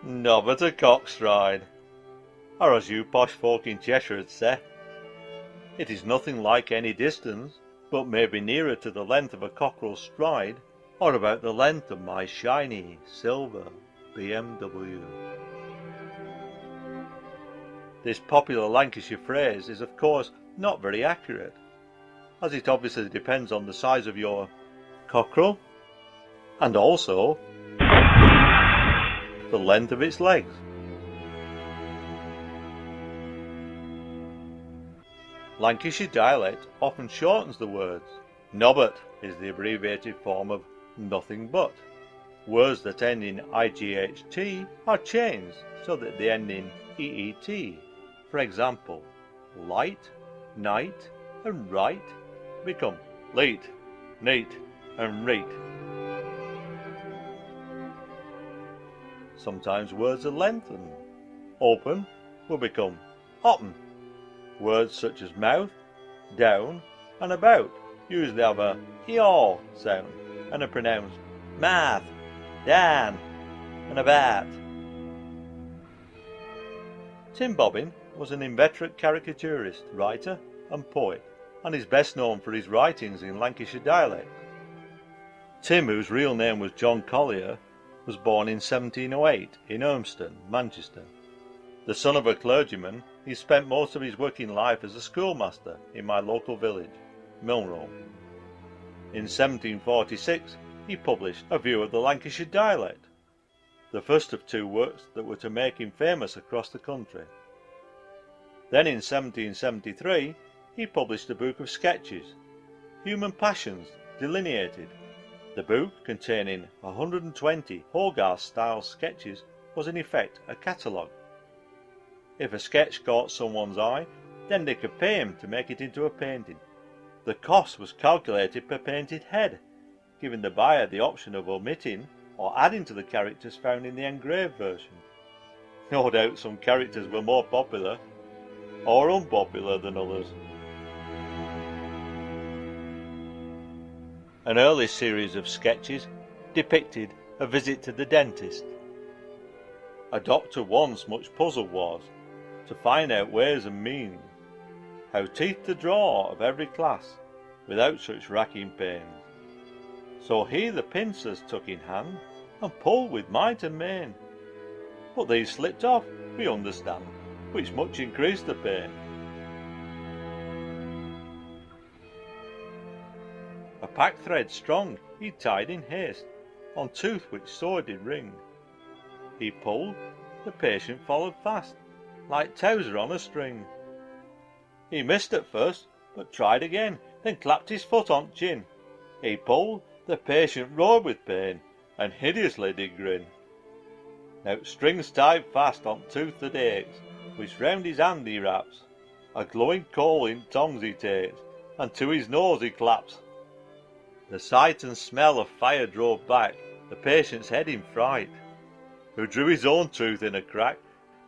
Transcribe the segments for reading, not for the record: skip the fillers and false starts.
Nobbut a cockstride, or as you posh folk in Cheshire'd say, it is nothing like any distance, but may be nearer to the length of a cockerel's stride, or about the length of my shiny silver BMW. This popular Lancashire phrase is of course not very accurate, as it obviously depends on the size of your cockerel, and also the length of its legs. Lancashire dialect often shortens the words. Nobbut is the abbreviated form of nothing but. Words that end in IGHT are changed so that they end in EET. For example, light, night, and right become late, nate, and rate. Sometimes words are lengthened. Open will become open. Words such as mouth, down, and about usually have a eor sound and are pronounced math, dan, and about. Tim Bobbin was an inveterate caricaturist, writer, and poet, and is best known for his writings in Lancashire dialect. Tim, whose real name was John Collier, was born in 1708 in Urmston, Manchester. The son of a clergyman, he spent most of his working life as a schoolmaster in my local village, Milnrow. In 1746 he published A View of the Lancashire Dialect, the first of two works that were to make him famous across the country. Then in 1773 he published a book of sketches, Human Passions Delineated. The book, containing 120 Hogarth-style sketches, was in effect a catalogue. If a sketch caught someone's eye, then they could pay him to make it into a painting. The cost was calculated per painted head, giving the buyer the option of omitting or adding to the characters found in the engraved version. No doubt some characters were more popular or unpopular than others. An early series of sketches depicted a visit to the dentist. A doctor once much puzzled was to find out ways and means, how teeth to draw of every class, without such racking pains. So he the pincers took in hand, and pulled with might and main. But these slipped off, we understand, which much increased the pain. A packthread strong he tied in haste, on tooth which sore did ring. He pulled, the patient followed fast, like Towser on a string. He missed at first, but tried again, then clapped his foot on chin. He pulled, the patient roared with pain, and hideously did grin. Now strings tied fast on tooth that aches, which round his hand he wraps, a glowing coal in tongs he takes, and to his nose he claps. The sight and smell of fire drove back the patient's head in fright, who drew his own tooth in a crack,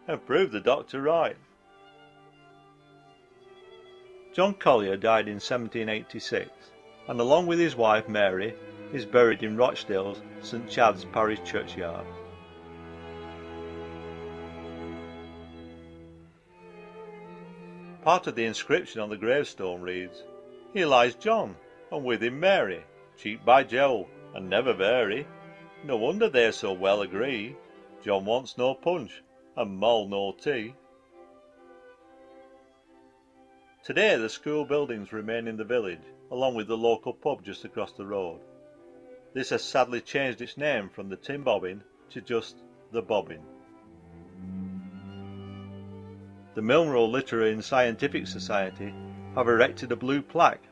and proved the doctor right. John Collier died in 1786, and along with his wife Mary is buried in Rochdale's St Chad's Parish Churchyard. Part of the inscription on the gravestone reads, "Here lies John, and with him Mary, cheek by jowl, and never vary. No wonder they so well agree. John wants no punch, and Moll no tea." Today the school buildings remain in the village, along with the local pub just across the road. This has sadly changed its name from the Tim Bobbin to just the Bobbin. The Milnrow Literary and Scientific Society have erected a blue plaque.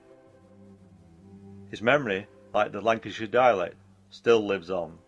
His memory, like the Lancashire dialect, still lives on.